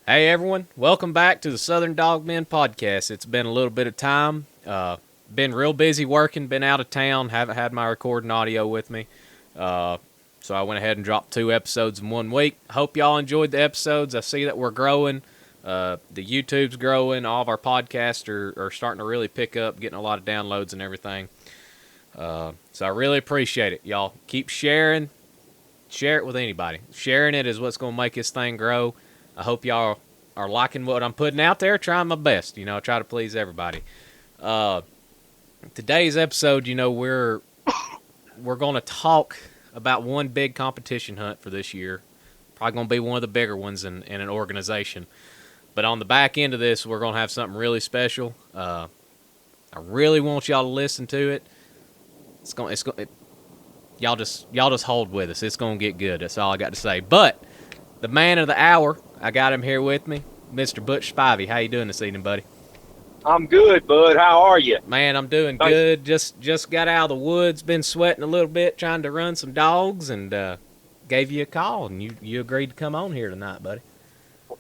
Hey everyone, welcome back to the Southern Dogmen podcast. It's been a little bit of time. Been real busy working, been out of town, haven't had my recording audio with me. Uh, so I went ahead and dropped 2 episodes in 1 week. Hope y'all enjoyed the episodes. I see that we're growing. The YouTube's growing. All of our podcasts are starting to really pick up, getting a lot of downloads and everything. So I really appreciate it. Y'all keep sharing. Share it with anybody. Sharing it is what's going to make this thing grow. I hope y'all are liking what I'm putting out there. Trying my best, try to please everybody. Uh, Today's episode, we're going to talk about one big competition hunt for this year. Probably going to be one of the bigger ones in an organization. But on the back end of this, we're going to have something really special. I really want y'all to listen to it. Y'all just hold with us. It's going to get good. That's all I got to say. But the man of the hour, I got him here with me, Mr. Butch Spivey. How you doing this evening, buddy? I'm good, bud. How are you? Man, I'm doing good. Just got out of the woods, been sweating a little bit, trying to run some dogs, and gave you a call, and you agreed to come on here tonight, buddy.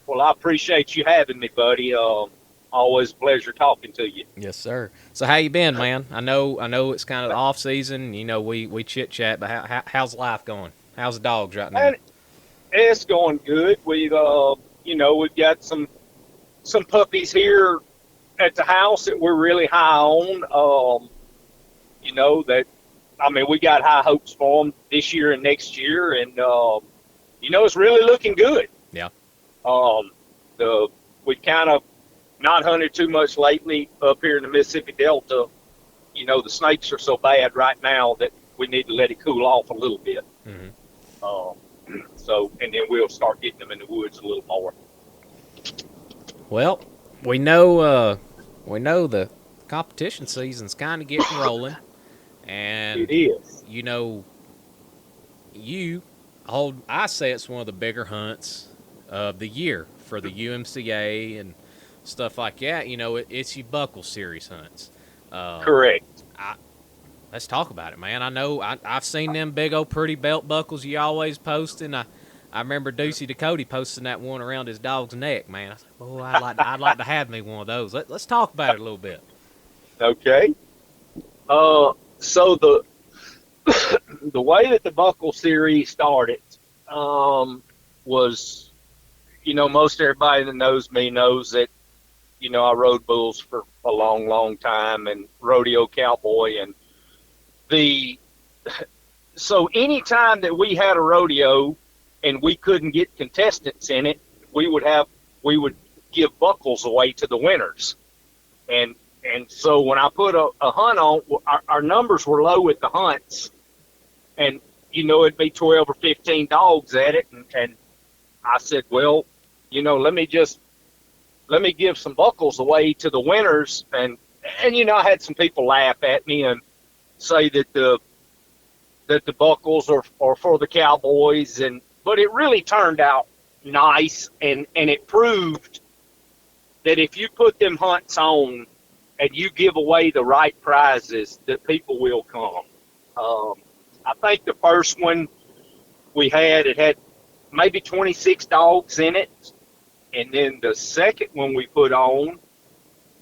Well, I appreciate you having me, buddy. Always a pleasure talking to you. Yes, sir. So how you been, man? I know it's kind of the off season. We chit chat, but how's life going? How's the dogs right now? And it's going good. We've got some puppies here at the house that we're really high on. We got high hopes for them this year and next year, and it's really looking good. Yeah. We've kind of not hunted too much lately up here in the Mississippi Delta. The snakes are so bad right now that we need to let it cool off a little bit. Mm-hmm. And then we'll start getting them in the woods a little more. Well, we know the competition season's kind of getting rolling, and It is. I say it's one of the bigger hunts of the year for the UMCA and stuff like that. It's your buckle series hunts. Correct. Let's talk about it, man. I know I've seen them big old pretty belt buckles you always posting. I remember Deucey Ducote posting that one around his dog's neck, man. I said, "Oh, I'd like to have me one of those." Let's talk about it a little bit. Okay. So the way that the buckle series started was, most everybody that knows me knows that, I rode bulls for a long, long time and rodeo cowboy. And so anytime that we had a rodeo and we couldn't get contestants in it, we would give buckles away to the winners. And so when I put a hunt on, our numbers were low at the hunts, and it'd be 12 or 15 dogs at it, and I said, well, let me give some buckles away to the winners, and I had some people laugh at me and say that the buckles are for the cowboys, but it really turned out nice, and it proved that if you put them hunts on and you give away the right prizes, that people will come. I think the first one it had maybe 26 dogs in it. And then the second one we put on,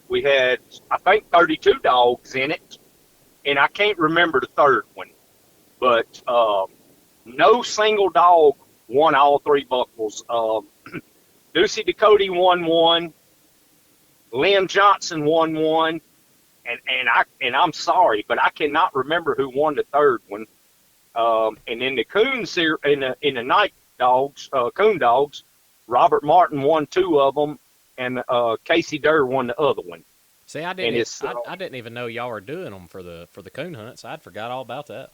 we had, I think, 32 dogs in it. And I can't remember the third one. But no single dog won all three buckles. Deucey Ducote won one. Lynn Johnson won one, and I'm sorry, but I cannot remember who won the third one. And in the coons here, in the night dogs, coon dogs, Robert Martin won two of them, and Casey Durr won the other one. See, I didn't even know y'all were doing them for the coon hunts. I'd forgot all about that.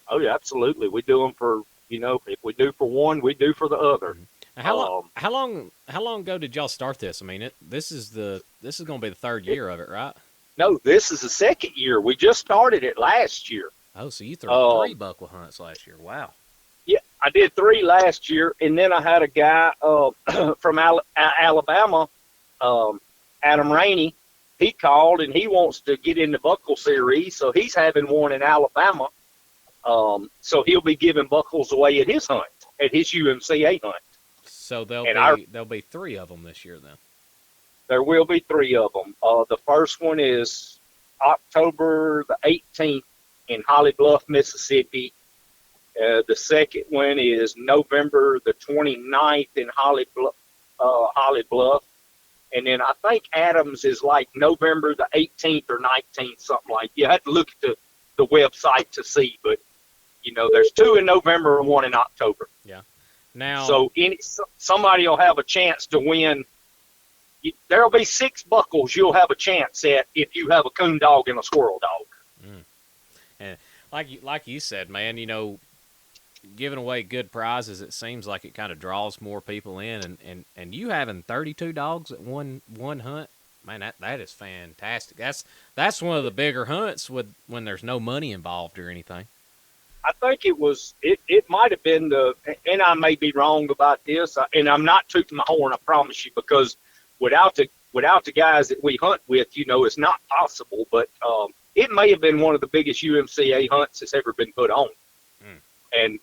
Oh yeah, absolutely. We do them for if we do for one, we do for the other. How long ago did y'all start this? I mean, this is going to be the third year of it, right? No, this is the second year. We just started it last year. Oh, so you threw 3 buckle hunts last year. Wow. Yeah, I did 3 last year, and then I had a guy from Alabama, Adam Rainey. He called, and he wants to get in the buckle series, so he's having one in Alabama. So he'll be giving buckles away at his hunt, at his UMCA hunt. So And there'll be 3 of them this year then. there will be 3 of them. The first one is October the 18th in Holly Bluff, Mississippi. The second one is November the 29th in Holly Bluff. And then I think Adams is like November the 18th or 19th, something like that. You have to look at the website to see, but, there's 2 in November and 1 in October. Yeah. Now, So somebody will have a chance to win. There'll be 6 buckles you'll have a chance at if you have a coon dog and a squirrel dog. And like you said, man, giving away good prizes, it seems like it kind of draws more people in, and you having 32 dogs at one hunt, man, that is fantastic. That's one of the bigger hunts when there's no money involved or anything. I think it might have been and I may be wrong about this, and I'm not tooting my horn, I promise you, because without the guys that we hunt with, it's not possible, but it may have been one of the biggest UMCA hunts that's ever been put on. And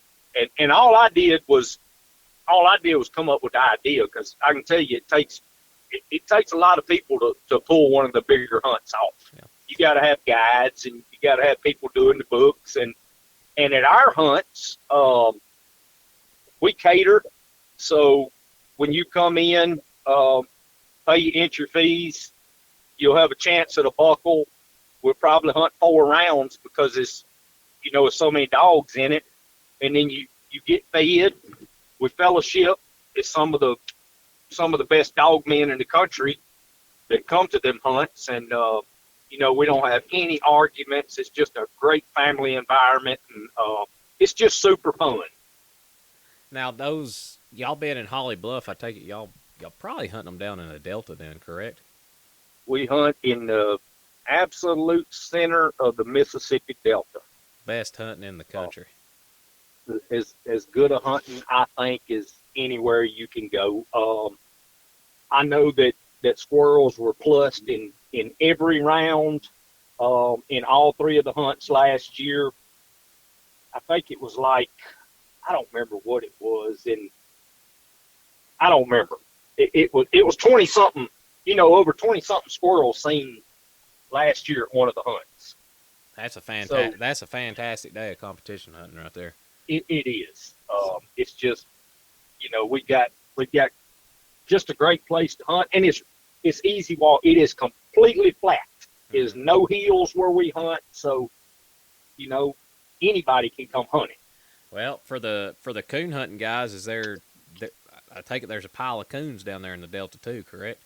all I did was come up with the idea, because I can tell you it takes a lot of people to pull one of the bigger hunts off. Yeah. You got to have guides, and you got to have people doing the books, and at our hunts, we cater. So when you come in, pay your entry fees, you'll have a chance at a buckle. We'll probably hunt 4 rounds because it's so many dogs in it. And then you get fed. We fellowship. It's some of the best dog men in the country that come to them hunts, and we don't have any arguments. It's just a great family environment, and it's just super fun. Now, y'all being in Holly Bluff, I take it y'all probably hunting them down in the Delta then, correct? We hunt in the absolute center of the Mississippi Delta. Best hunting in the country. As good a hunting, I think, as anywhere you can go. I know that squirrels were plussed in every round in all 3 of the hunts last year. I think it was like, I don't remember what it was, and I don't remember. It was 20-something, over 20-something squirrels seen last year at one of the hunts. That's a fantastic day of competition hunting right there. It is. It's just, we've got just a great place to hunt, and it's easy walk. It is completely flat. There's no hills where we hunt, so anybody can come hunting. Well, for the coon hunting guys, I take it there's a pile of coons down there in the Delta too, correct?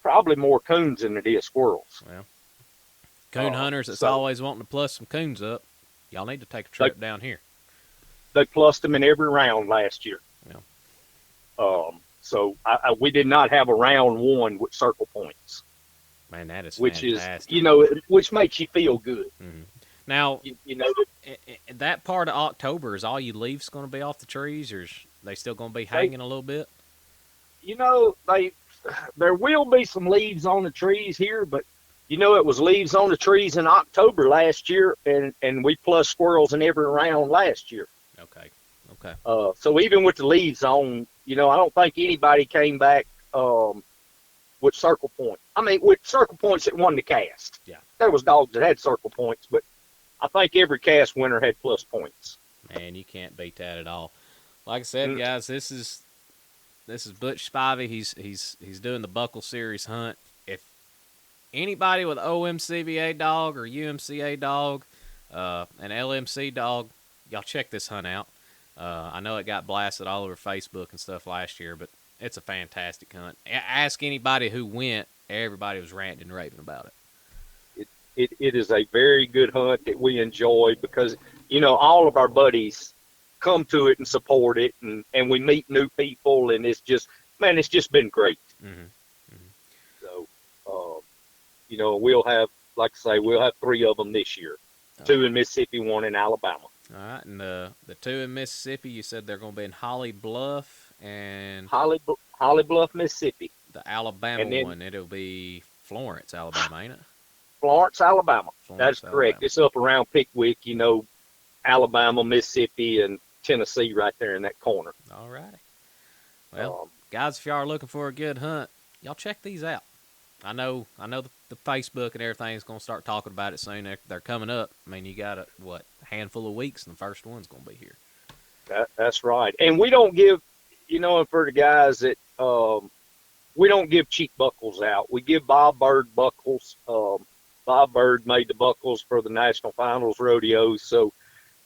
Probably more coons than it is squirrels. Well, coon hunters that's always wanting to plus some coons up, y'all need to take a trip down here. They plussed them in every round last year. Yeah. So we did not have a round 1 with circle points. Man, that is fantastic. Which is, which makes you feel good. Mm-hmm. Now, that part of October, is all you leave's going to be off the trees, or is they still going to be hanging a little bit? There will be some leaves on the trees here, but it was leaves on the trees in October last year, and we plus squirrels in every round last year. Okay. So even with the leaves on, I don't think anybody came back with circle point. I mean, with circle points that won the cast. Yeah. There was dogs that had circle points, but I think every cast winner had plus points. Man, you can't beat that at all. Like I said, guys, this is Butch Spivey. He's doing the Buckle Series hunt. If anybody with OMCBA dog or UMCA dog, an LMC dog, y'all check this hunt out. I know it got blasted all over Facebook and stuff last year, but it's a fantastic hunt. Ask anybody who went, everybody was ranting and raving about it. It is a very good hunt that we enjoy because, all of our buddies come to it and support it, and we meet new people, and it's just been great. Mm-hmm. Mm-hmm. So, we'll have, like I say, we'll have 3 of them this year. 2 in Mississippi, 1 in Alabama. All right, and the 2 in Mississippi, you said they're going to be in Holly Bluff and Holly Bluff, Mississippi. The Alabama one, it'll be Florence, Alabama, ain't it? Florence, Alabama. That's correct. Alabama. It's up around Pickwick, Alabama, Mississippi, and Tennessee right there in that corner. All righty. Well, guys, if y'all are looking for a good hunt, y'all check these out. I know the Facebook and everything's gonna start talking about it soon. They're coming up. I mean, you got a handful of weeks, and the first one's gonna be here. That's right. And we don't give, and for the guys that we don't give cheap buckles out. We give Bob Bird buckles. Bob Bird made the buckles for the National Finals rodeos, so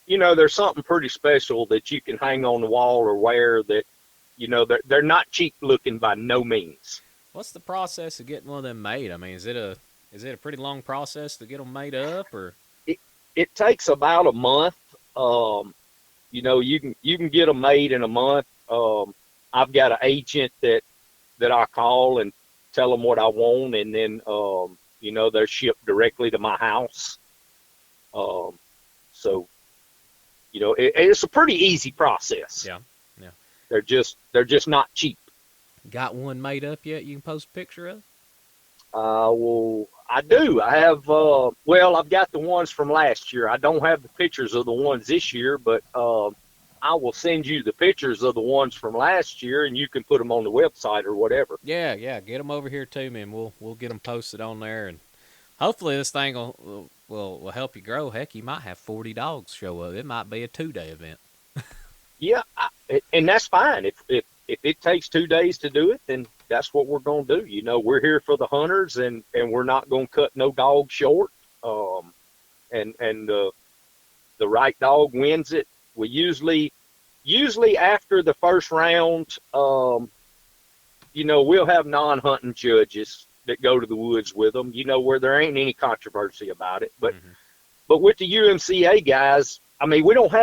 there's something pretty special that you can hang on the wall or wear that, they're not cheap looking by no means. What's the process of getting one of them made? I mean, is it a pretty long process to get them made up, or? It takes about a month. You can get them made in a month. I've got an agent that I call and tell them what I want, and then they're shipped directly to my house. So it's a pretty easy process. Yeah. They're just not cheap. Got one made up yet? You can post a picture of? Well, I do. I have. I've got the ones from last year. I don't have the pictures of the ones this year, but I will send you the pictures of the ones from last year, and you can put them on the website or whatever. Yeah. Get them over here to me, and we'll get them posted on there, and hopefully this thing will help you grow. Heck, you might have 40 dogs show up. It might be a 2-day event. Yeah, and that's fine. If it takes 2 days to do it, then that's what we're going to do. We're here for the hunters, and we're not going to cut no dog short. And the right dog wins it. We usually after the first round, we'll have non-hunting judges that go to the woods with them, where there ain't any controversy about it. But but with the UMCA guys, I mean, we don't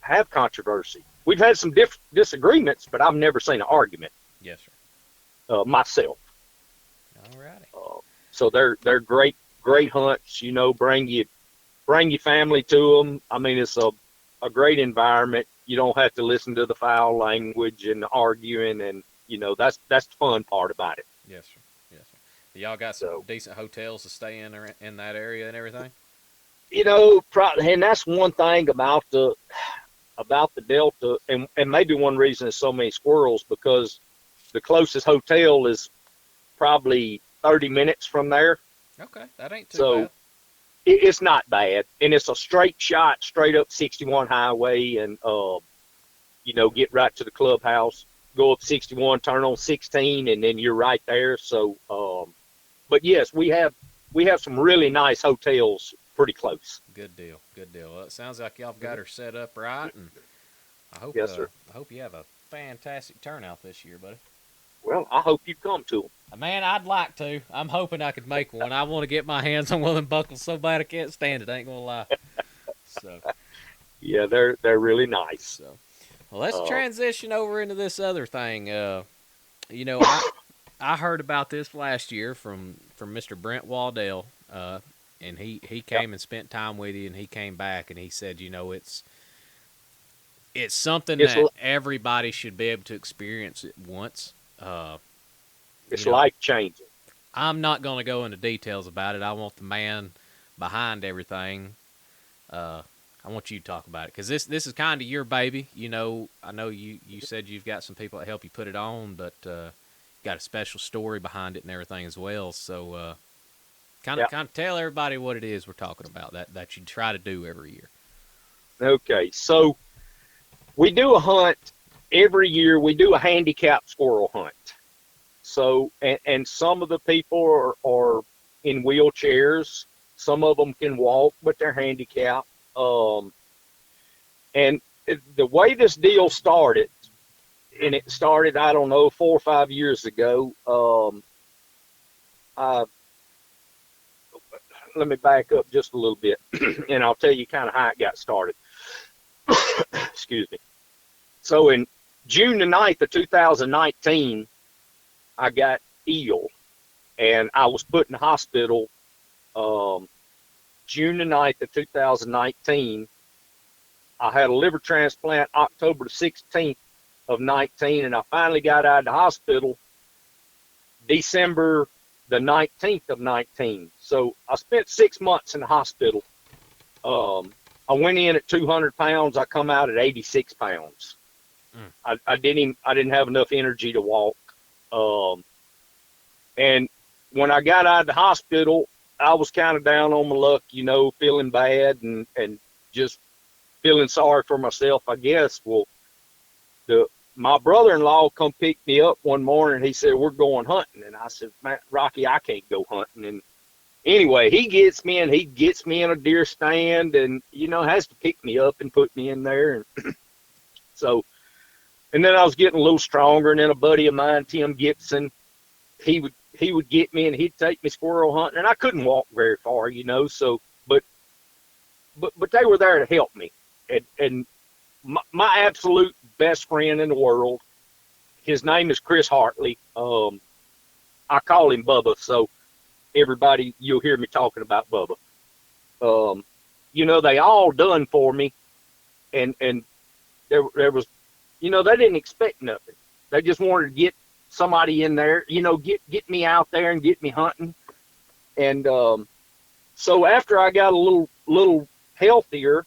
have controversy. We've had some disagreements, but I've never seen an argument. Yes, sir. Myself. All righty. So they're great hunts. Bring your family to them. I mean, it's a great environment. You don't have to listen to the foul language and the arguing, and that's the fun part about it. Yes, sir. Y'all got some decent hotels to stay in that area and everything? And that's one thing about the Delta, and maybe one reason there's so many squirrels, because the closest hotel is probably 30 minutes from there. Okay, that ain't too bad. It's not bad, and it's a straight shot, straight up 61 highway, and get right to the clubhouse, go up 61, turn on 16, and then you're right there. So, but yes, we have some really nice hotels pretty close. Good deal. Well, it sounds like y'all got her set up right, and I hope sir. I hope you have a fantastic turnout this year, buddy. Well, I hope you come to them. Man, I'd like to. I'm hoping I could make one. I want to get my hands on one of them buckles so bad I can't stand it. I ain't gonna lie. So. Yeah, they're really nice. So, well, let's transition over into this other thing. I heard about this last year from Mr. Brent Waddell, and he came and spent time with you, and he came back and he said, it's something that everybody should be able to experience it once. It's life-changing. I'm not going to go into details about it. I want the man behind everything. I want you to talk about it, because this is kind of your baby. I know you said you've got some people that help you put it on, but got a special story behind it and everything as well. So kind of tell everybody what it is we're talking about that you try to do every year. Okay, so we do a hunt every year. We do a handicap squirrel hunt. So, and some of the people are in wheelchairs. Some of them can walk, but they're handicapped. And the way this deal started, and it started, I don't know, 4 or 5 years ago. Let me back up just a little bit, and I'll tell you kind of how it got started. Excuse me. So in June the 9th of 2019, I got ill, and I was put in the hospital June the 9th of 2019. I had a liver transplant October the 16th of 19, and I finally got out of the hospital December the 19th of 19. So I spent 6 months in the hospital. I went in at 200 pounds. I come out at 86 pounds. I didn't have enough energy to walk. Um, and when I got out of the hospital, I was kind of down on my luck, feeling bad and just feeling sorry for myself, I guess. Well, the my brother-in-law come pick me up one morning. He said, "We're going hunting," and I said, "Man, Rocky, I can't go hunting." And anyway, he gets me in a deer stand, and has to pick me up and put me in there. And so, and then I was getting a little stronger. And then a buddy of mine, Tim Gibson, he would get me and he'd take me squirrel hunting, and I couldn't walk very far, So, but they were there to help me, and my absolute best friend in the world, his name is Chris Hartley. I call him Bubba, so everybody, you'll hear me talking about Bubba. They all done for me, and there was, they didn't expect nothing. They just wanted to get somebody in there, get me out there and get me hunting. And so after I got a little healthier,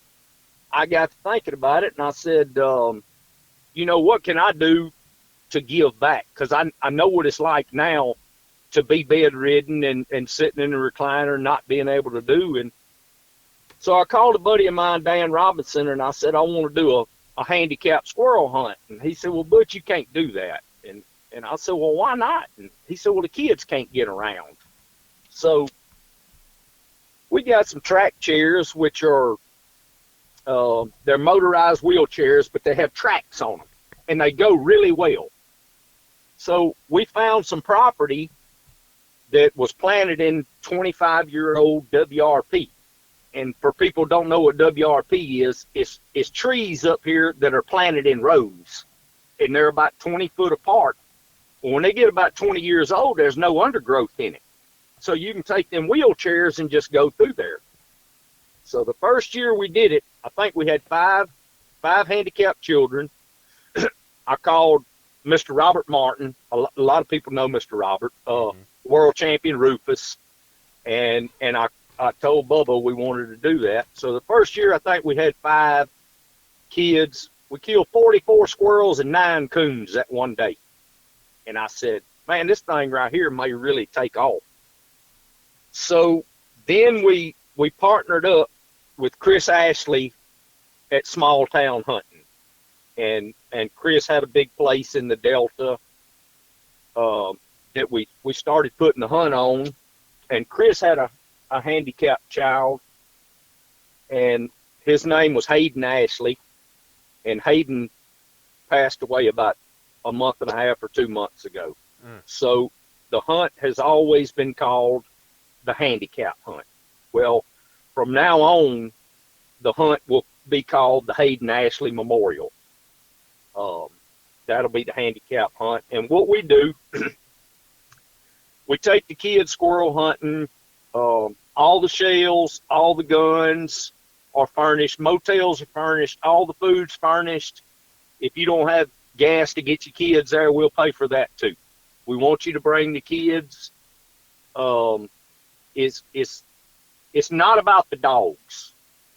I got to thinking about it, and I said, what can I do to give back? Because I know what it's like now to be bedridden and sitting in a recliner and not being able to do. And so I called a buddy of mine, Dan Robinson, and I said, I want to do a handicap squirrel hunt. And he said, well, Butch, you can't do that. And I said, well, why not? And he said, well, the kids can't get around. So we got some track chairs, which are, they're motorized wheelchairs, but they have tracks on them, and they go really well. So we found some property that was planted in 25-year-old WRP. And for people who don't know what WRP is, it's trees up here that are planted in rows, and they're about 20 foot apart. Well, when they get about 20 years old, there's no undergrowth in it. So you can take them wheelchairs and just go through there. So the first year we did it, I think we had five handicapped children. I called Mr. Robert Martin. A lot of people know Mr. Robert, world champion Rufus. And I told Bubba we wanted to do that. So the first year, I think we had 5 kids. We killed 44 squirrels and 9 coons that one day. And I said, man, this thing right here may really take off. So then we partnered up with Chris Ashley at Small Town Hunting. And Chris had a big place in the Delta that we started putting the hunt on. And Chris had a handicapped child, and his name was Hayden Ashley. And Hayden passed away about a month and a half or 2 months ago. So the hunt has always been called the handicap hunt. Well, from now on, the hunt will be called the Hayden Ashley Memorial. That'll be the handicap hunt. And what we do, we take the kids squirrel hunting. All the shells, all the guns are furnished. Motels are furnished. All the food's furnished. If you don't have gas to get your kids there, we'll pay for that too. We want you to bring the kids. It's not about the dogs.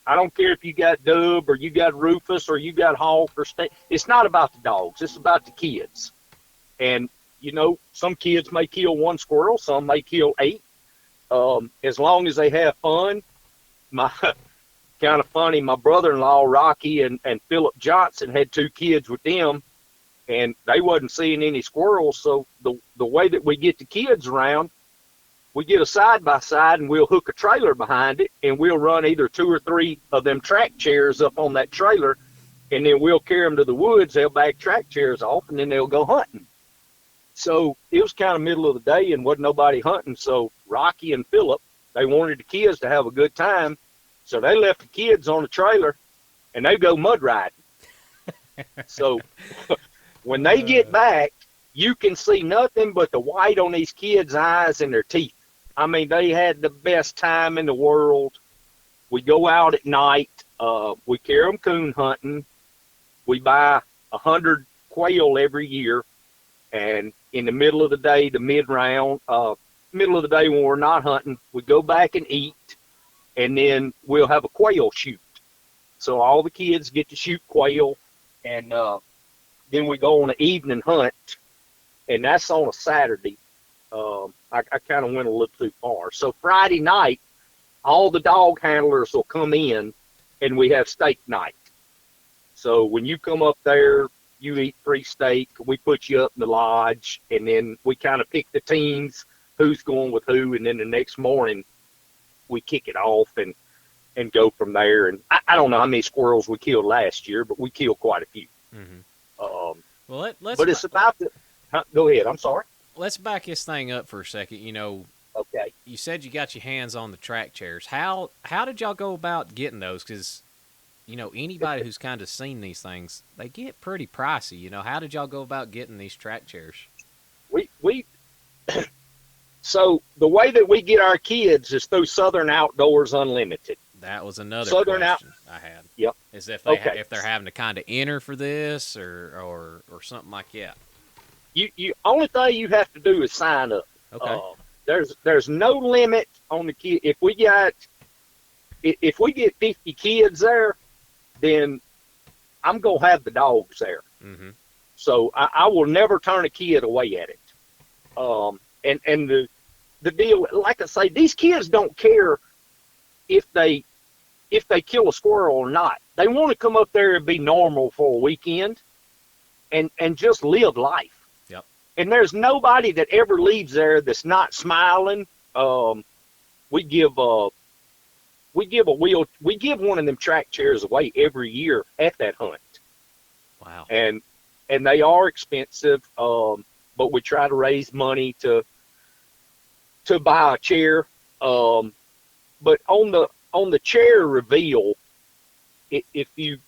I don't care if you got Dub or you got Rufus or you got Hawk or State. It's not about the dogs. It's about the kids. And, some kids may kill 1 squirrel. Some may kill 8. As long as they have fun. Kind of funny, my brother-in-law, Rocky, and Philip Johnson had 2 kids with them, and they wasn't seeing any squirrels. So the way that we get the kids around, we get a side-by-side, and we'll hook a trailer behind it, and we'll run either 2 or 3 of them track chairs up on that trailer, and then we'll carry them to the woods. They'll back track chairs off, and then they'll go hunting. So it was kind of middle of the day, and wasn't nobody hunting. So Rocky and Philip, they wanted the kids to have a good time, so they left the kids on the trailer, and they go mud riding. So when they get back, you can see nothing but the white on these kids' eyes and their teeth. I mean, they had the best time in the world. We go out at night. We carry them coon hunting. We buy 100 quail every year. And in the middle of the day, the mid-round, middle of the day when we're not hunting, we go back and eat, and then we'll have a quail shoot. So all the kids get to shoot quail, and then we go on an evening hunt, and that's on a Saturday. I kind of went a little too far. So Friday night, all the dog handlers will come in, and we have steak night. So when you come up there, you eat free steak. We put you up in the lodge, and then we kind of pick the teams, who's going with who, and then the next morning we kick it off and go from there. And I don't know how many squirrels we killed last year, but we killed quite a few. Mm-hmm. Well, but it's about the. Go ahead. I'm sorry. Let's back this thing up for a second. You know, okay. You said you got your hands on the track chairs. How did y'all go about getting those? Because you know, anybody who's kind of seen these things, they get pretty pricey. You know, how did y'all go about getting these track chairs? We so the way that we get our kids is through Southern Outdoors Unlimited. That was another question I had. Yep. Is if if they're having to kind of enter for this or something like that. You only thing you have to do is sign up. Okay. There's no limit on the kid. If we get 50 kids there, then I'm gonna have the dogs there. Mm-hmm. So I will never turn a kid away at it. And the deal, like I say, these kids don't care if they kill a squirrel or not. They want to come up there and be normal for a weekend and just live life. Yep. And there's nobody that ever leaves there that's not smiling. We give one of them track chairs away every year at that hunt. Wow. And they are expensive, but we try to raise money to buy a chair. But on the chair reveal, if you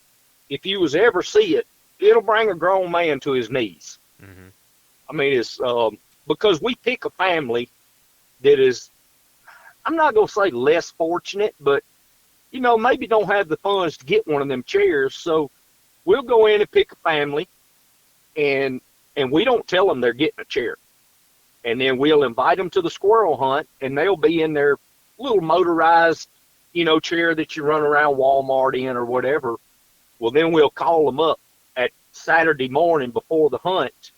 was to ever see it, it'll bring a grown man to his knees. Mm-hmm. I mean, it's because we pick a family that is, I'm not gonna say less fortunate, but you know, maybe don't have the funds to get one of them chairs. So we'll go in and pick a family, and we don't tell them they're getting a chair, and then we'll invite them to the squirrel hunt, and they'll be in their little motorized, you know, chair that you run around Walmart in or whatever. Well, then we'll call them up at Saturday morning before the hunt,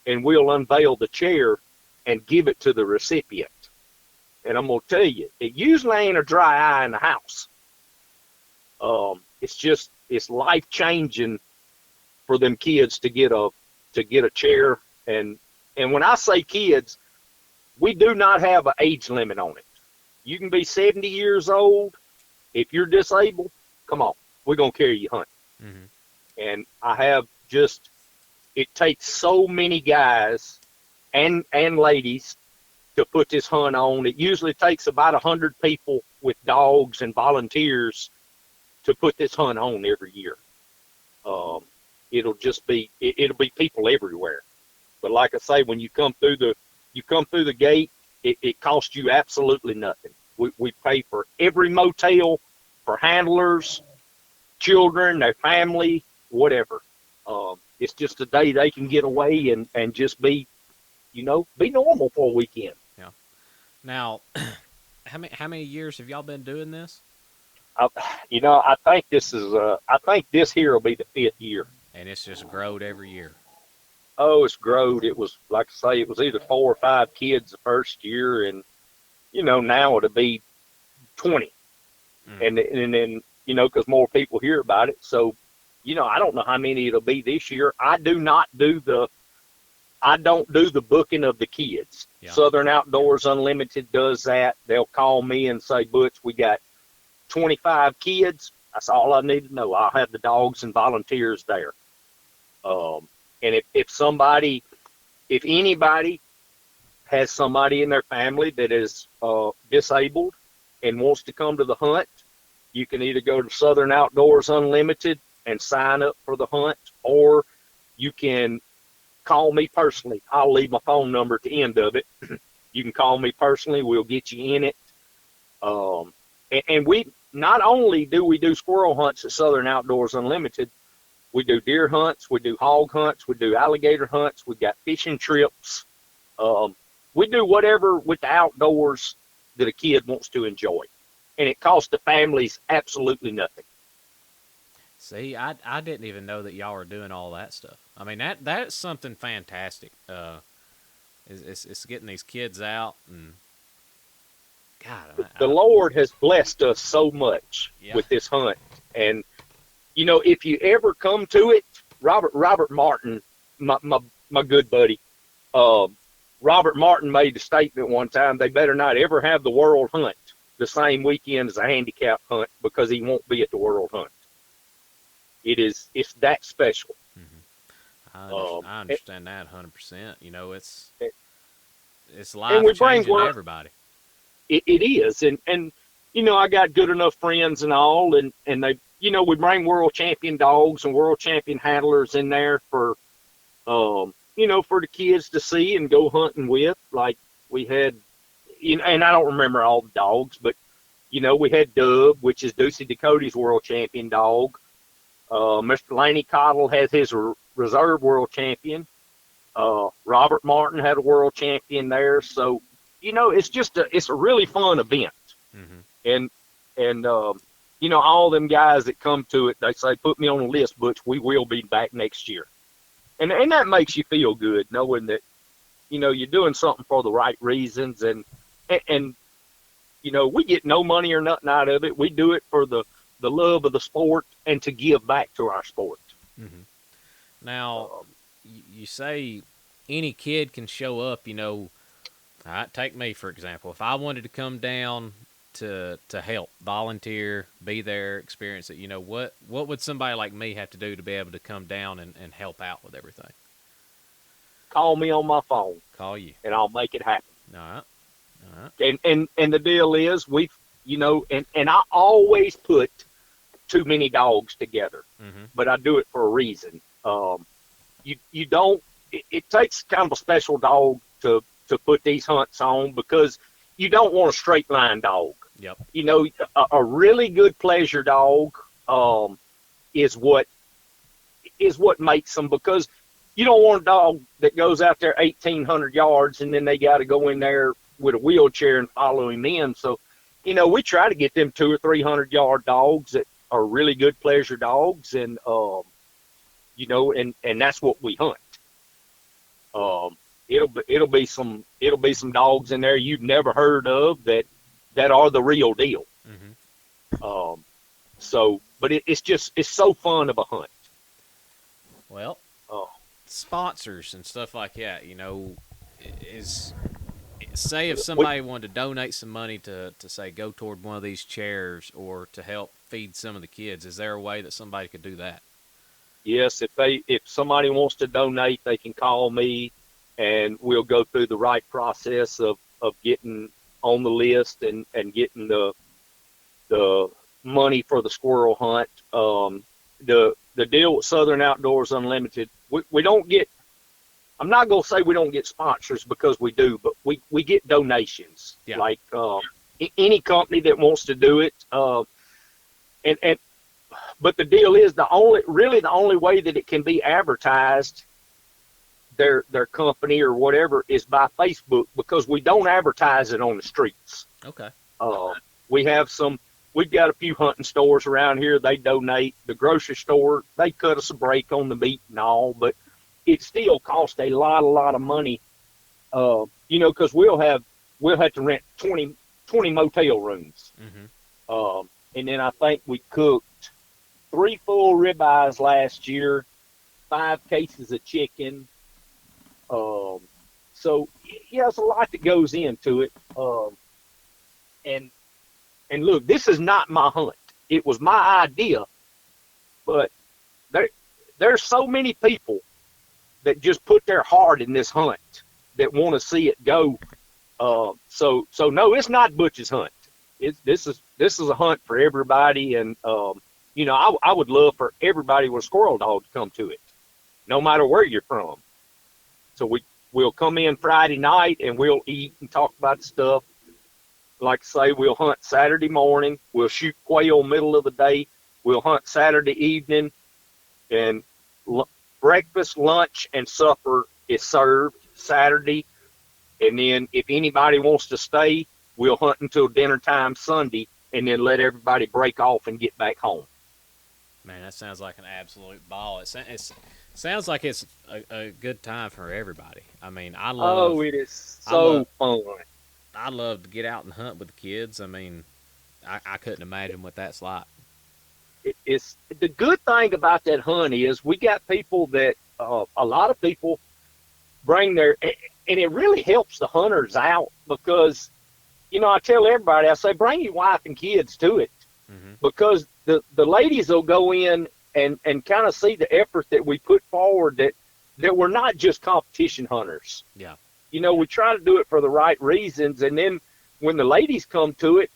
and we'll unveil the chair and give it to the recipient. And I'm gonna tell you, it usually ain't a dry eye in the house. It's life changing for them kids to get a chair. And when I say kids, we do not have an age limit on it. You can be 70 years old. If you're disabled, come on, we're gonna carry you hunting. Mm-hmm. And I have it takes so many guys and ladies to put this hunt on. It usually takes about 100 people with dogs and volunteers to put this hunt on every year. It'll be people everywhere. But like I say, when you come through the gate, it costs you absolutely nothing. We pay for every motel, for handlers, children, their family, whatever. It's just a day they can get away and just be normal for a weekend. Yeah. Now, how many years have y'all been doing this? I think this here will be the 5th year. And it's just growed every year. Oh, it's growed. It was, like I say, it was either 4 or 5 kids the first year, and now it'll be 20. And then because more people hear about it. So, I don't know how many it'll be this year. I don't do the booking of the kids. Yeah. Southern Outdoors Unlimited does that. They'll call me and say, Butch, we got 25 kids. That's all I need to know. I'll have the dogs and volunteers there. And if anybody has somebody in their family that is disabled and wants to come to the hunt, you can either go to Southern Outdoors Unlimited and sign up for the hunt, or you can call me personally. I'll leave my phone number at the end of it. You can call me personally. We'll get you in it. And we not only do we do squirrel hunts at Southern Outdoors Unlimited, we do deer hunts, we do hog hunts, we do alligator hunts, we got fishing trips. We do whatever with the outdoors that a kid wants to enjoy. And it costs the families absolutely nothing. See, I didn't even know that y'all were doing all that stuff. I mean, that's something fantastic. It's getting these kids out and God, The Lord has blessed us so much yeah. with this hunt. And, if you ever come to it, Robert Martin, my good buddy, uh, Robert Martin made the statement one time, they better not ever have the World Hunt the same weekend as a handicap hunt because he won't be at the World Hunt. It's that special. I understand that 100%. It's And life we bring changing to everybody. it is, and I got good enough friends and all, and they, we bring world champion dogs and world champion handlers in there for, for the kids to see and go hunting with. Like we had, and I don't remember all the dogs, but we had Dub, which is Ducey Dakota's world champion dog. Mr. Laney Cottle has his reserve world champion. Robert Martin had a world champion there. So, it's a really fun event. Mm-hmm. And all them guys that come to it, they say, put me on the list, Butch, we will be back next year. And that makes you feel good knowing that, you're doing something for the right reasons. And we get no money or nothing out of it. We do it for the love of the sport and to give back to our sport. Mm-hmm. Now, you say any kid can show up, all right, take me, for example. If I wanted to come down to help, volunteer, be there, experience it, what would somebody like me have to do to be able to come down and help out with everything? Call me on my phone. Call you. And I'll make it happen. All right. All right. And the deal is and I always put too many dogs together, but I do it for a reason. You don't, it takes kind of a special dog to put these hunts on because you don't want a straight line dog. Yep. A really good pleasure dog is what makes them, because you don't want a dog that goes out there 1,800 yards and then they got to go in there with a wheelchair and follow him in. So, we try to get them 200 or 300 yard dogs that are really good pleasure dogs, and and that's what we hunt. It'll be some dogs in there you've never heard of that are the real deal. Mm-hmm. But it's so fun of a hunt. Well, sponsors and stuff like that, is, say if somebody wanted to donate some money to say go toward one of these chairs or to help feed some of the kids, is there a way that somebody could do that? Yes, if somebody wants to donate, they can call me, and we'll go through the right process of getting on the list and getting the money for the squirrel hunt. The deal with Southern Outdoors Unlimited, we don't get, I'm not going to say we don't get sponsors because we do, but we get donations. Yeah. Like any company that wants to do it. But the deal is the only way that it can be advertised, their company or whatever, is by Facebook, because we don't advertise it on the streets. Okay. We've got a few hunting stores around here. They donate. The grocery store, they cut us a break on the meat and all, but it still costs a lot of money, because we'll have to rent 20 motel rooms. Mm-hmm. And then I think we cooked 3 full ribeyes last year, 5 cases of chicken. So yeah, there's a lot that goes into it. And look, this is not my hunt. It was my idea, but there's so many people that just put their heart in this hunt that want to see it go. So no, it's not Butch's hunt. This is a hunt for everybody, and I would love for everybody with a squirrel dog to come to it, no matter where you're from. So we'll come in Friday night and we'll eat and talk about stuff. Like I say, we'll hunt Saturday morning. We'll shoot quail middle of the day. We'll hunt Saturday evening, and breakfast, lunch, and supper is served Saturday. And then if anybody wants to stay, we'll hunt until dinner time Sunday, and then let everybody break off and get back home. Man, that sounds like an absolute ball. It sounds like it's a good time for everybody. I mean, Oh, it is I love, so fun. I love to get out and hunt with the kids. I mean, I couldn't imagine what that's like. It's the good thing about that hunt is we got people that a lot of people bring their, and it really helps the hunters out because I tell everybody, I say bring your wife and kids to it Hmm. because the ladies will go in and kind of see the effort that we put forward, that we're not just competition hunters. Yeah. We try to do it for the right reasons, and then when the ladies come to it,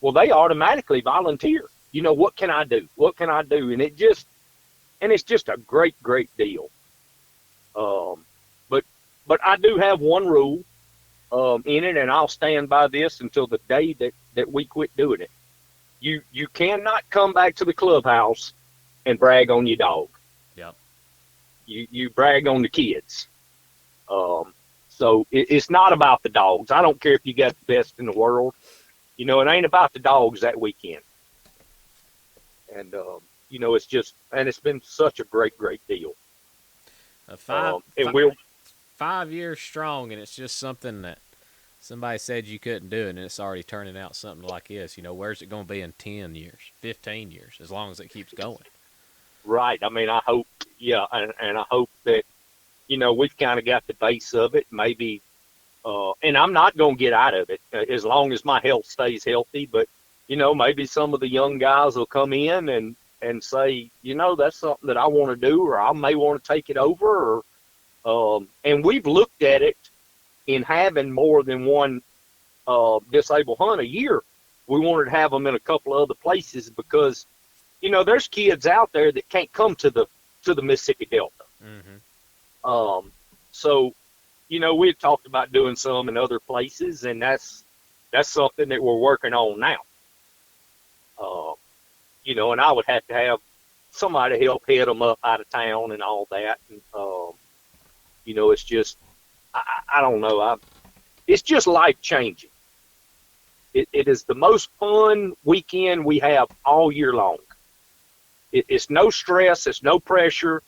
well, they automatically volunteer. What can I do? What can I do? And it's just a great, great deal. Um, but I do have one rule in it, and I'll stand by this until the day that we quit doing it. You cannot come back to the clubhouse and brag on your dog. Yep. You brag on the kids. So it's not about the dogs. I don't care if you got the best in the world. It ain't about the dogs that weekend. And it's just, and it's been such a great, great deal. Uh, five, And five, we'll 5 years strong, and it's just something that somebody said you couldn't do, and it's already turning out something like this. Where's it going to be in 10 years, 15 years, as long as it keeps going? right. I mean, I hope, yeah, and I hope that we've kind of got the base of it. Maybe, and I'm not going to get out of it as long as my health stays healthy. But maybe some of the young guys will come in and say, that's something that I want to do, or I may want to take it over. Or and we've looked at it in having more than one disabled hunt a year. We wanted to have them in a couple of other places because there's kids out there that can't come to the Mississippi Delta. Mm-hmm. So, we had talked about doing some in other places, and that's something that we're working on now. And I would have to have somebody to help head them up out of town and all that. And, it's just, I don't know. It's just life changing. It is the most fun weekend we have all year long. It's no stress. It's no pressure.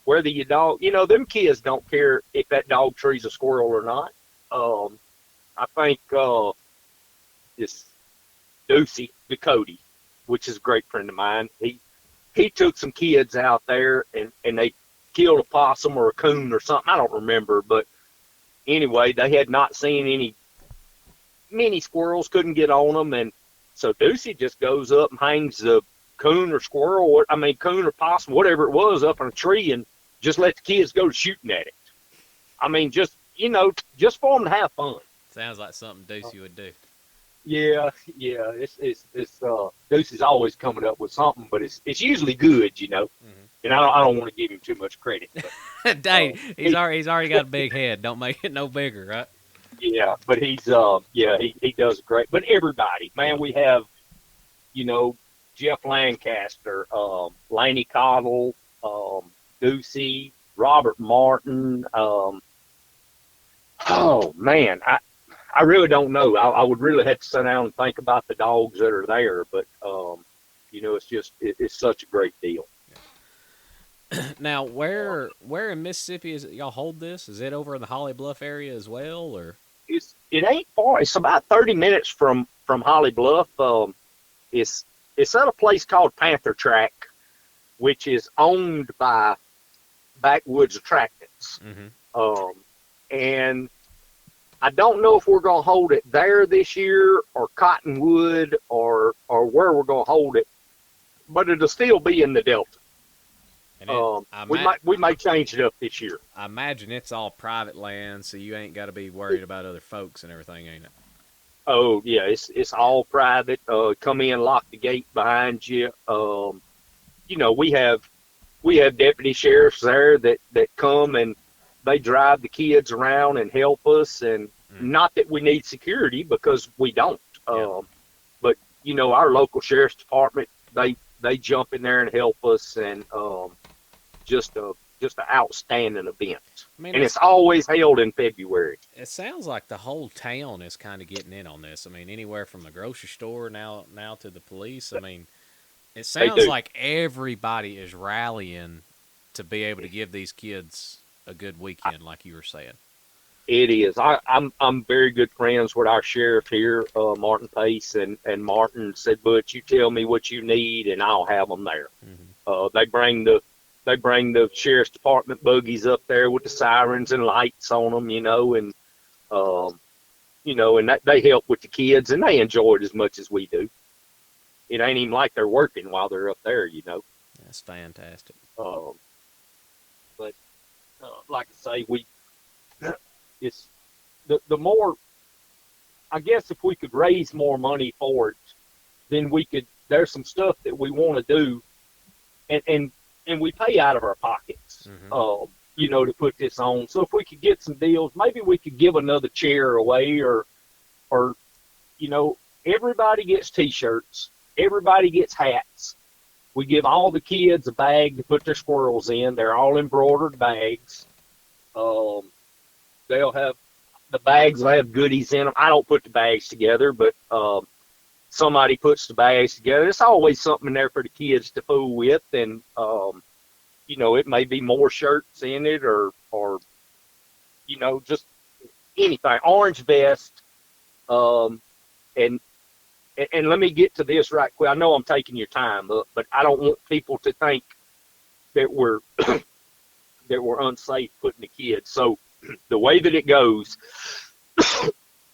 Whether your dog, them kids don't care if that dog trees a squirrel or not. I think this Ducey, Dakota, which is a great friend of mine, he took some kids out there and they killed a possum or a coon or something. I don't remember, but anyway, they had not seen any mini squirrels, couldn't get on them, and so Ducey just goes up and hangs the coon or coon or possum, whatever it was, up in a tree and just let the kids go shooting at it. I mean, just for them to have fun. Sounds like something Ducey would do. Yeah. It's Ducey's always coming up with something, but it's usually good, Mm-hmm. And I don't want to give him too much credit. But, Dang, he's already got a big head. Don't make it no bigger, right? yeah, but he does great. But everybody, man, we have, Jeff Lancaster, Laney Cottle, Ducey, Robert Martin. Oh man, I really don't know. I would really have to sit down and think about the dogs that are there. But it's such a great deal. Now, where in Mississippi is it y'all hold this? Is it over in the Holly Bluff area as well, or? It ain't far. It's about 30 minutes from Holly Bluff. It's at a place called Panther Track, which is owned by Backwoods Attractants. Mm-hmm. And I don't know if we're going to hold it there this year or Cottonwood or where we're going to hold it, but it'll still be in the Delta. We might change it up this year. I imagine it's all private land, so you ain't got to be worried about other folks and everything, ain't it? Oh yeah, it's all private. Come in, lock the gate behind you. We have deputy sheriffs there that come and they drive the kids around and help us. And not that we need security because we don't. But our local sheriff's department, they jump in there and help us, and just an outstanding event. I mean, and it's always held in February. It sounds like the whole town is kind of getting in on this. I mean, anywhere from the grocery store now to the police. I mean, It They sounds do. like everybody is rallying to be able to give these kids a good weekend, like you were saying. It is. I'm very good friends with our sheriff here, Martin Pace, and Martin said, "Butch, you tell me what you need, and I'll have them there." Hmm. They bring the sheriff's department buggies up there with the sirens and lights on them, and um, and they help with the kids, and they enjoy it as much as we do. It ain't even like they're working while they're up there. That's fantastic. Um, but like I say, we it's the more, I guess, if we could raise more money for it, then we could. There's some stuff that we want to do, and we pay out of our pockets, Hmm. to put this on. So if we could get some deals, maybe we could give another chair away, or everybody gets T-shirts, everybody gets hats. We give all the kids a bag to put their squirrels in. They're all embroidered bags. Um, they'll have the bags will have goodies in them. I don't put the bags together, but somebody puts the bags together. There's always something in there for the kids to fool with, and it may be more shirts in it, or just anything. Orange vest, um, and and let me get to this right quick. I know I'm taking your time, but I don't want people to think that we're that we're unsafe putting the kids. So the way that it goes,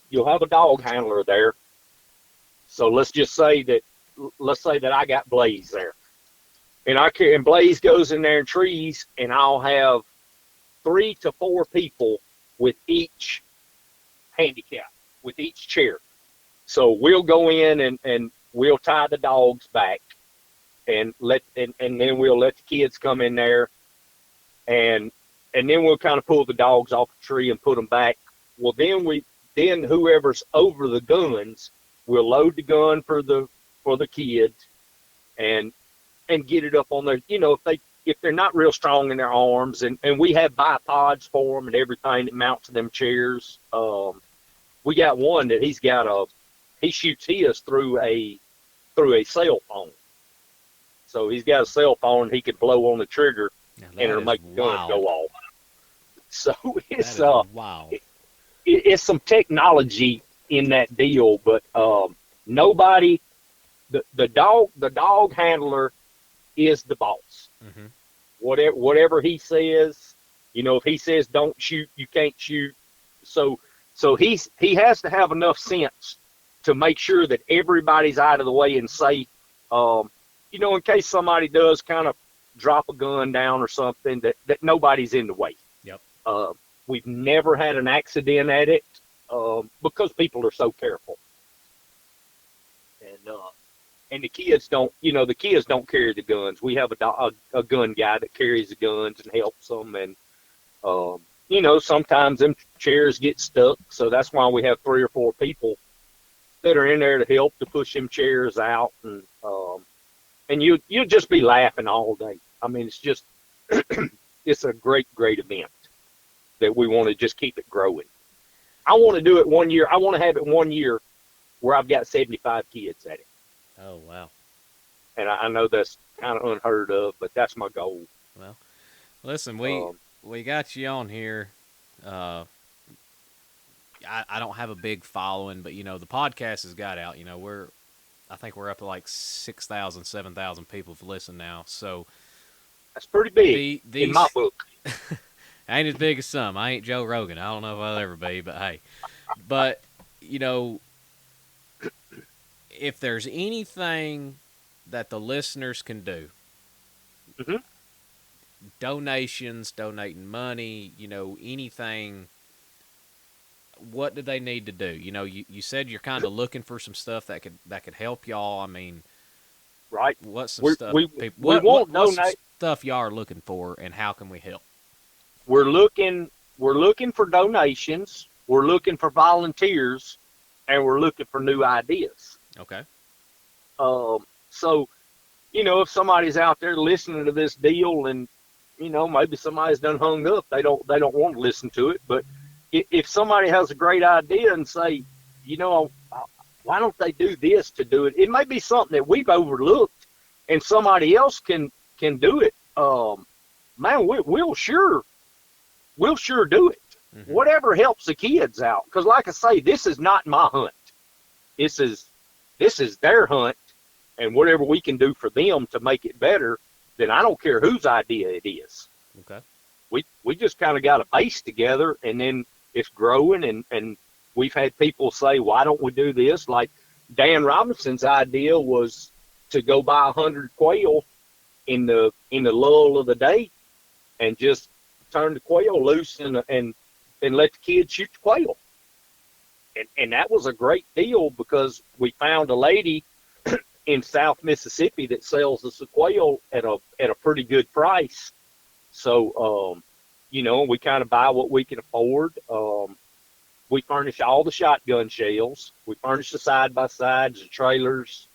you'll have a dog handler there. So let's say that I got Blaze there, and Blaze goes in there and trees, and I'll have 3 to 4 people with each handicap, with each chair. So we'll go in and we'll tie the dogs back, and then we'll let the kids come in there, and then we'll kind of pull the dogs off the tree and put them back. Well, then whoever's over the guns will load the gun for the kids, and get it up on their, if they're not real strong in their arms, and we have bipods for them and everything that mount to them chairs. We got one that he shoots his through a cell phone. So he's got a cell phone, he can blow on the trigger, Now and that it'll is make the gun go wild. off. So That it's is wild. it's some technology in that deal, but nobody, the dog handler is the boss. Hmm. Whatever he says, if he says don't shoot, you can't shoot. So he has to have enough sense to make sure that everybody's out of the way and safe. In case somebody does kind of drop a gun down or something, that nobody's in the way. Yep. We've never had an accident at it, because people are so careful. And the kids don't carry the guns. We have a gun guy that carries the guns and helps them, and sometimes them chairs get stuck, so that's why we have 3 or 4 people that are in there to help to push them chairs out, and you'll just be laughing all day. I mean, it's just it's a great event that we want to just keep it growing. I want to do it one year. I want to have it one year where I've got 75 kids at it. Oh, wow. And I know that's kind of unheard of, but that's my goal. Well, listen, we got you on here. I don't have a big following, but the podcast has got out. I think we're up to like 6,000, 7,000 people have listened now. So That's pretty big in my book. I ain't as big as some. I ain't Joe Rogan. I don't know if I'll ever be, but hey. But, if there's anything that the listeners can do, Mm-hmm. donations, donating money, anything, what do they need to do? You said you're kind of looking for some stuff that could help y'all. I mean, Right. what's some We stuff? we People, we won't what's some donate. stuff y'all are looking for, and how can we help? We're looking for donations. We're looking for volunteers, and we're looking for new ideas. Okay. So, if somebody's out there listening to this deal, and maybe somebody's done hung up, they don't want to listen to it. But if somebody has a great idea and say, why don't they do this to do it? It may be something that we've overlooked, and somebody else can do it, man, we'll sure do it. Mm-hmm. Whatever helps the kids out, because like I say, this is not my hunt. This is their hunt, and whatever we can do for them to make it better, then I don't care whose idea it is. Okay. We just kind of got a base together, and then it's growing, and we've had people say, why don't we do this? Like Dan Robinson's idea was to go buy 100 quail in the lull of the day, and just turn the quail loose and let the kids shoot the quail. And that was a great deal, because we found a lady in South Mississippi that sells us a quail at a pretty good price. So, we kind of buy what we can afford. We furnish all the shotgun shells. We furnish the side-by-sides, the trailers.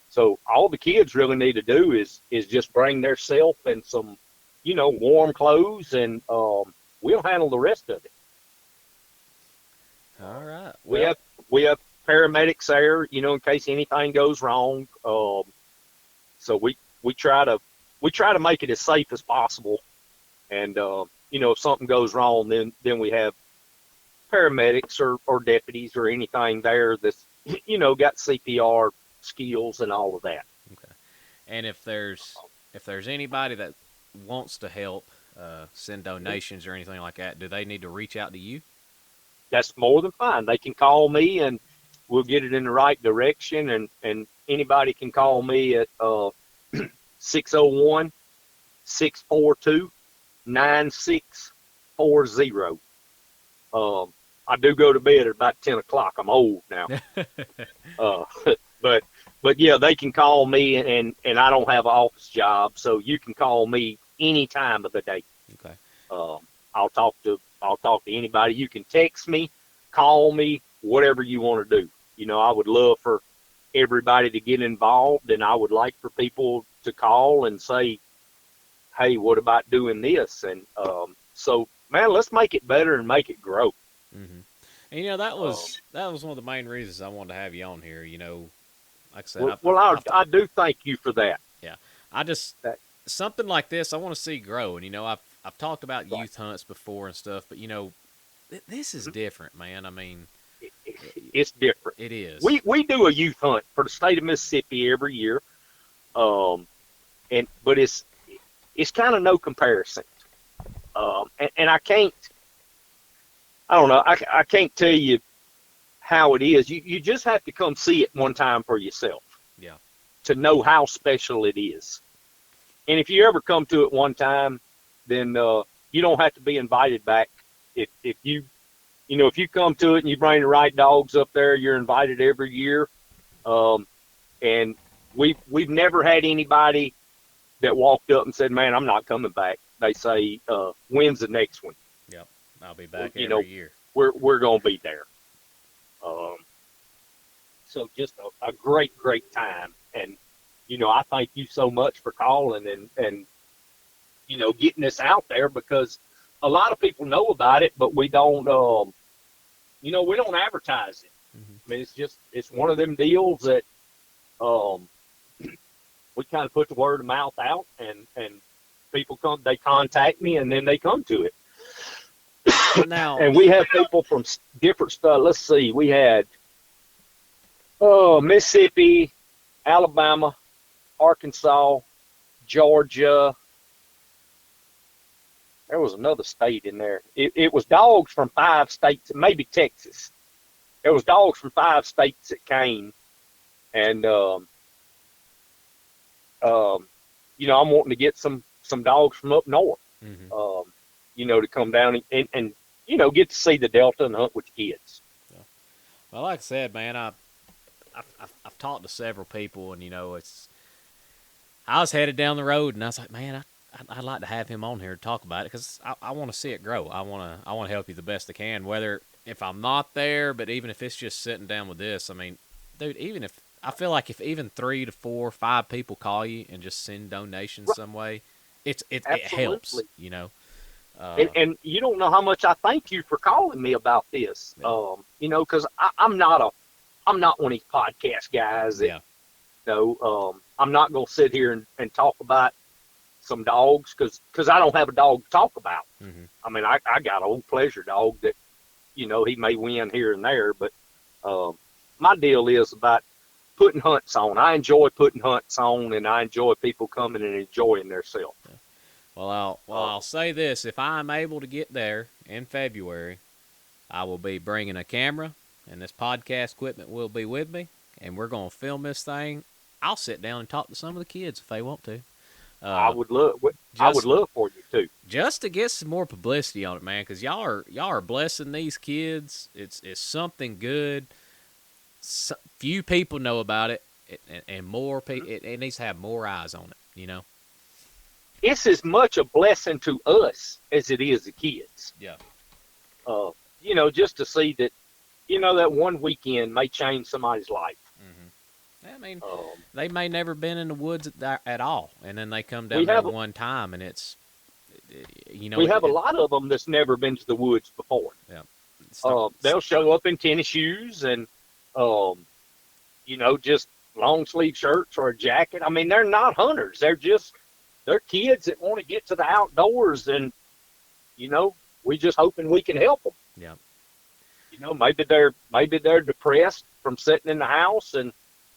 So all the kids really need to do is just bring their self and some, warm clothes, and we'll handle the rest of it. All right. Well, we have paramedics there, in case anything goes wrong. So we try to make it as safe as possible. And if something goes wrong, then we have paramedics or deputies or anything there that's got CPR skills and all of that. Okay. And if there's anybody that wants to help, send donations or anything like that, do they need to reach out to you? That's more than fine. They can call me, and we'll get it in the right direction. And anybody can call me at 601-642-9640. I do go to bed at about 10 o'clock. I'm old now. But yeah, they can call me, and I don't have an office job, so you can call me any time of the day. Okay. I'll talk to anybody. You can text me, call me, whatever you want to do. I would love for everybody to get involved, and I would like for people to call and say, hey, what about doing this? And so, man, let's make it better and make it grow. Mm-hmm. And that was one of the main reasons I wanted to have you on here. Like I said, I do thank you for that. Yeah, I just something like this I want to see grow. And I've talked about youth hunts before and stuff, but this is different, man. I mean, it's different. It is. We do a youth hunt for the state of Mississippi every year, but it's kind of no comparison. And I don't know. I can't tell you how it is. You just have to come see it one time for yourself. Yeah. To know how special it is. And if you ever come to it one time, then you don't have to be invited back. If you come to it and you bring the right dogs up there, you're invited every year. And we've never had anybody that walked up and said, "Man, I'm not coming back." They say, "When's the next one?" Yep, I'll be back every year. We're gonna be there. So just a great time, and I thank you so much for calling and getting this out there, because a lot of people know about it, but we don't we don't advertise it. Mm-hmm. I mean, it's one of them deals that we kind of put the word of mouth out, and people they contact me, and then they come to it. Now, and we have people from different stuff. Let's see, we had Mississippi, Alabama, Arkansas, Georgia. There was another state in there. It was dogs from 5 states, maybe Texas. There was dogs from 5 states that came, and I'm wanting to get some dogs from up north. Mm-hmm. To come down and get to see the Delta and hunt with the kids. Yeah. Well, like I said, man, I've talked to several people, and I was headed down the road, and I was like, man, I'd like to have him on here to talk about it, because I want to see it grow. I want to help you the best I can, whether if I'm not there, but even if it's just sitting down with this. I mean, dude, even if I feel like if even 3 to 4, 5 people call you and just send donations some way, it helps. And you don't know how much I thank you for calling me about this. Because I'm not one of these podcast guys that, I'm not going to sit here and talk about some dogs because I don't have a dog to talk about. Mm-hmm. I mean, I got an old pleasure dog that, you know, he may win here and there, but my deal is about putting hunts on. I enjoy putting hunts on, and I enjoy people coming and enjoying themselves. Yeah. Well, I'll say this: if I'm able to get there in February, I will be bringing a camera, and this podcast equipment will be with me, and we're gonna film this thing. I'll sit down and talk to some of the kids if they want to. I would love for you to. Just to get some more publicity on it, man, because y'all are blessing these kids. It's something good. Few people know about it, and more people. It needs to have more eyes on it. You know. It's as much a blessing to us as it is the kids. Yeah. You know, just to see that, you know, that one weekend may change somebody's life. I mean, they may never been in the woods at all, and then they come down there one time, and it's, you know. We have a lot of them that's never been to the woods before. Yeah. They'll show up in tennis shoes and, you know, just long sleeve shirts or a jacket. I mean, they're not hunters. They're kids that want to get to the outdoors, and, you know, we just hoping we can help them. Yeah. You know, maybe they're depressed from sitting in the house, and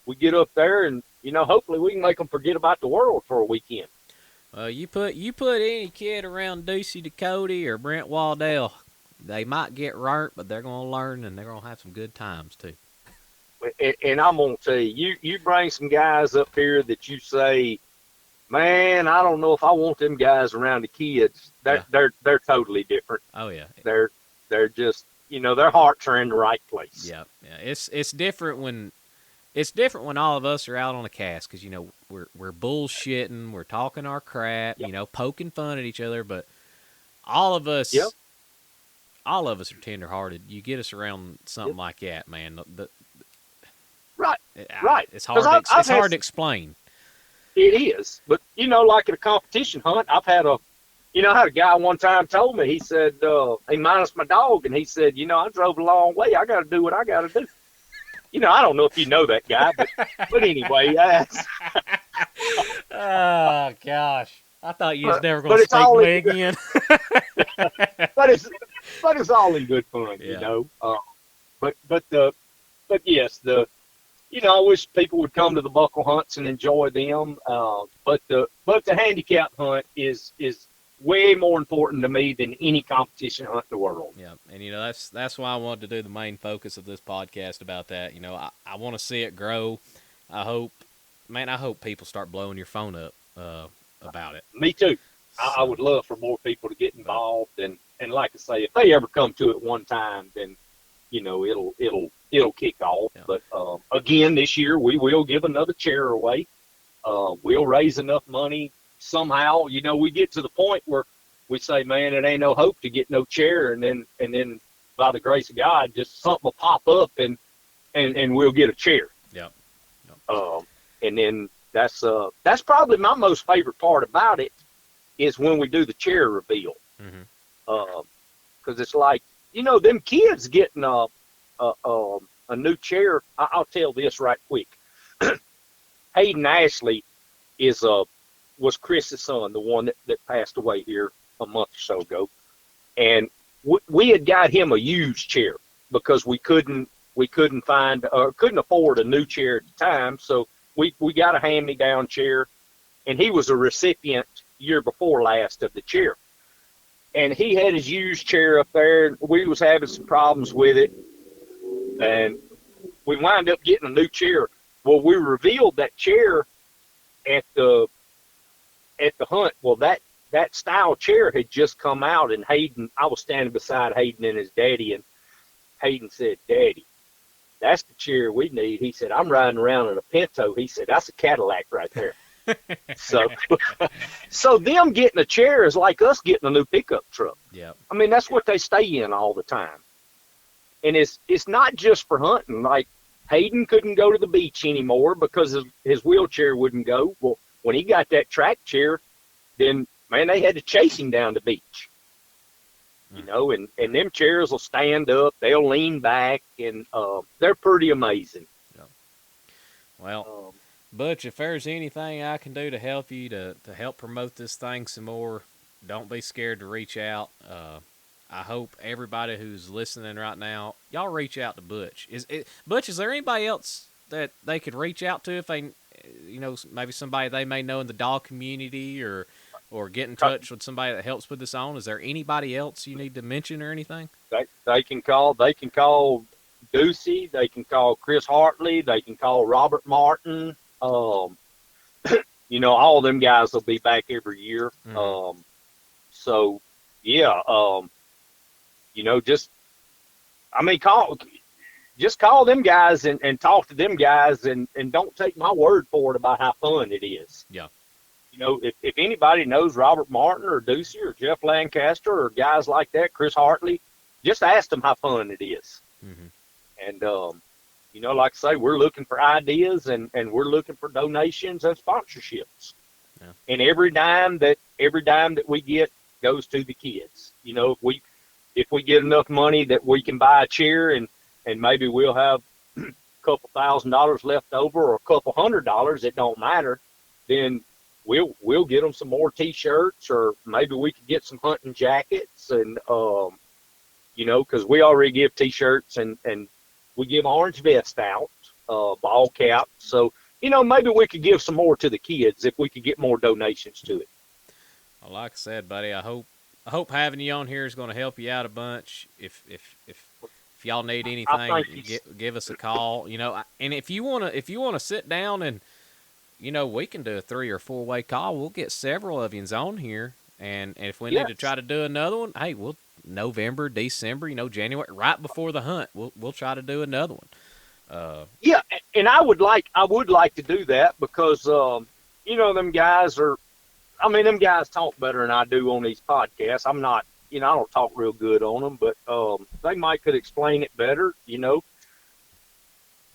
we get up there, and, you know, hopefully we can make them forget about the world for a weekend. You put any kid around Ducey Ducote or Brent Waddell, they might get burnt, but they're going to learn, and they're going to have some good times too. And I'm going to tell you, you bring some guys up here that you say, man, I don't know if I want them guys around the kids. They're totally different. Oh yeah. They're just, you know, their hearts are in the right place. Yeah. It's different when all of us are out on a cast, because, you know, we're bullshitting, we're talking our crap, you know, poking fun at each other, but all of us are tender-hearted. You get us around something like that, man. Right. It's hard to explain. It is, but, you know, like at a competition hunt, I had a guy one time told me, he said, hey, minus my dog, and he said, you know, I drove a long way. I got to do what I got to do. You know, I don't know if you know that guy, but anyway. Oh, gosh. I thought you was never going to speak to me again. but it's all in good fun, you know. But yes, you know, I wish people would come to the buckle hunts and enjoy them. But the handicap hunt is way more important to me than any competition hunt in the world. Yeah, and, you know, that's why I wanted to do the main focus of this podcast about that. You know, I want to see it grow. I hope people start blowing your phone up about it. Me too. I would love for more people to get involved, and like I say, if they ever come to it one time, then, you know, it'll kick off. Yeah. But again, this year we will give another chair away. We'll raise enough money somehow. You know, we get to the point where we say, man, it ain't no hope to get no chair, and then by the grace of God, just something will pop up and we'll get a chair. Yeah. And then that's probably my most favorite part about it, is when we do the chair reveal. Because it's like, you know, them kids getting a new chair. I'll tell this right quick. Hayden Ashley was Chris's son, the one that passed away here a month or so ago, and we had got him a huge chair because we couldn't find or couldn't afford a new chair at the time, so we got a hand-me-down chair, and he was a recipient year before last of the chair. And he had his used chair up there, and we was having some problems with it, and we wound up getting a new chair. Well, we revealed that chair at the hunt. Well, that style chair had just come out, and I was standing beside Hayden and his daddy, and Hayden said, Daddy, that's the chair we need. He said, I'm riding around in a Pinto. He said, that's a Cadillac right there. So them getting a chair is like us getting a new pickup truck. Yeah. I mean, that's what they stay in all the time. And it's not just for hunting. Like, Hayden couldn't go to the beach anymore because his wheelchair wouldn't go. Well, when he got that track chair, then, man, they had to chase him down the beach. You know, and them chairs will stand up, they'll lean back, and they're pretty amazing. Yeah. Well, Butch, if there's anything I can do to help you to help promote this thing some more, don't be scared to reach out. I hope everybody who's listening right now, y'all reach out to Butch. Butch? Is there anybody else that they could reach out to if they, maybe somebody they may know in the dog community, or get in touch with somebody that helps with this on? Is there anybody else you need to mention or anything? They can call. They can call Ducey. They can call Chris Hartley. They can call Robert Martin. All of them guys will be back every year. Mm-hmm. So yeah, call them guys and talk to them guys, and don't take my word for it about how fun it is. Yeah. If anybody knows Robert Martin or Ducey or Jeff Lancaster or guys like that, Chris Hartley, just ask them how fun it is. Mm-hmm. And like I say, we're looking for ideas, and we're looking for donations and sponsorships. Yeah. And every dime that we get goes to the kids. If we get enough money that we can buy a chair, and maybe we'll have a couple $1,000 left over, or a couple $100, it don't matter, then we'll get them some more T-shirts, or maybe we could get some hunting jackets, and because we already give T-shirts, and we give orange vest out, ball caps. So, maybe we could give some more to the kids if we could get more donations to it. Well, like I said, buddy, I hope having you on here is going to help you out a bunch. If y'all need anything, give us a call. And if you wanna sit down and we can do a 3 or 4 way call. We'll get several of you on here, and if we need to try to do another one, hey, we'll November, December, January, right before the hunt, we'll try to do another one. Yeah, and I would like to do that, because them guys them guys talk better than I do on these podcasts. I'm not, I don't talk real good on them, but they might could explain it better.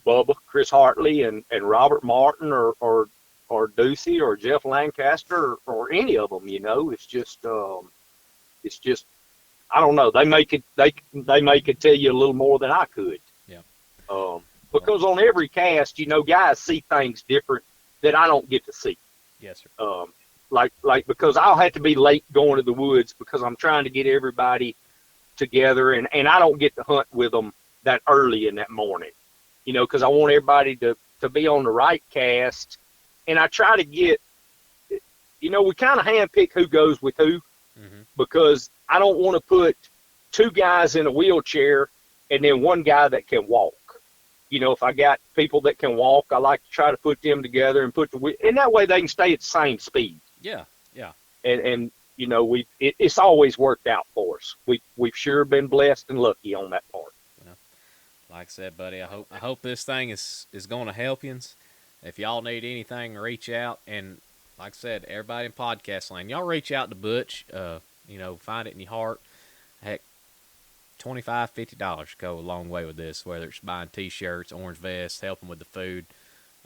Bubba, Chris Hartley, and Robert Martin, or Ducey, or Jeff Lancaster, or any of them. It's just I don't know. They may could tell you a little more than I could. Yeah. Because on every cast, guys see things different that I don't get to see. Yes, sir. Like because I'll have to be late going to the woods because I'm trying to get everybody together, and I don't get to hunt with them that early in that morning. Because I want everybody to be on the right cast, and I try to get, we kind of handpick who goes with who, mm-hmm. because I don't want to put 2 guys in a wheelchair and then 1 guy that can walk. If I got people that can walk, I like to try to put them together and and that way they can stay at the same speed. Yeah, yeah. And it's always worked out for us. We've sure been blessed and lucky on that part. Like I said, buddy, I hope this thing is going to help you. If y'all need anything, reach out. And like I said, everybody in podcast land, y'all reach out to Butch. Find it in your heart. Heck, $25, $50 go a long way with this, whether it's buying T-shirts, orange vests, helping with the food.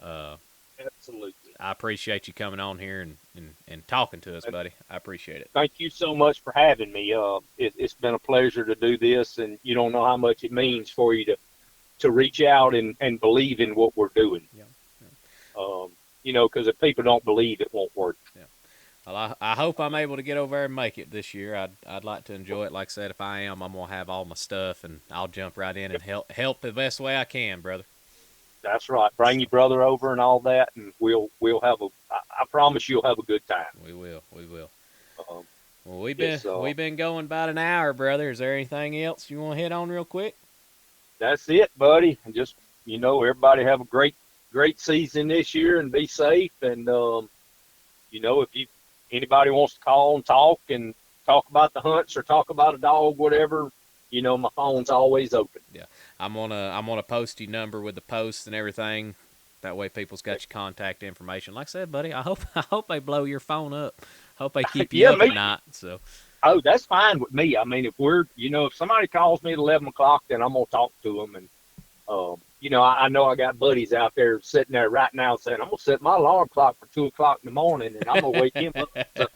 Absolutely. I appreciate you coming on here and talking to us, buddy. I appreciate it. Thank you so much for having me. It's been a pleasure to do this, and you don't know how much it means for you to reach out and believe in what we're doing. Yeah. Because if people don't believe, it won't work. Yeah. Well, I hope I'm able to get over there and make it this year. I'd like to enjoy it. Like I said, if I am, I'm gonna have all my stuff, and I'll jump right in and help the best way I can, brother. That's right. Bring your brother over and all that, and we'll have I promise you'll have a good time. We will. Well, we've been going about an hour, brother. Is there anything else you want to hit on real quick? That's it, buddy. And just everybody have a great season this year, and be safe. And if anybody wants to call and talk about the hunts or talk about a dog, whatever, my phone's always open. Yeah, I'm gonna post your number with the post and everything. That way, people's got your contact information. Like I said, buddy, I hope they blow your phone up. Hope they keep you up at night. So. Oh, that's fine with me. I mean, if somebody calls me at 11 o'clock, then I'm going to talk to them. And, I know I got buddies out there sitting there right now saying, I'm going to set my alarm clock for 2 o'clock in the morning, and I'm going to wake him up. So,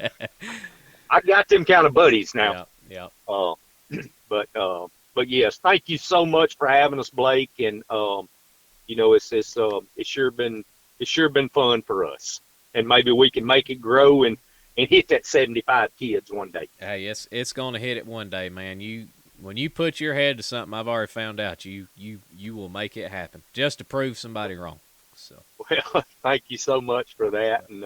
I got them kind of buddies now. Yeah. But yes, thank you so much for having us, Blake. And, it's sure been it's sure been fun for us. And maybe we can make it grow and hit that 75 kids one day. Hey, it's going to hit it one day, man. When you put your head to something, I've already found out you will make it happen just to prove somebody wrong. So, Well, thank you so much for that. And,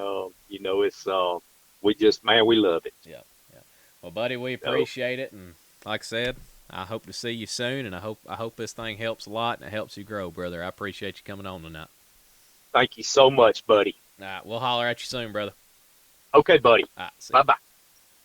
it's, we love it. yeah, yeah. Well, buddy, we appreciate it. And like I said, I hope to see you soon. And I hope this thing helps a lot and it helps you grow, brother. I appreciate you coming on tonight. Thank you so much, buddy. All right, we'll holler at you soon, brother. Okay, buddy. All right, see Bye-bye.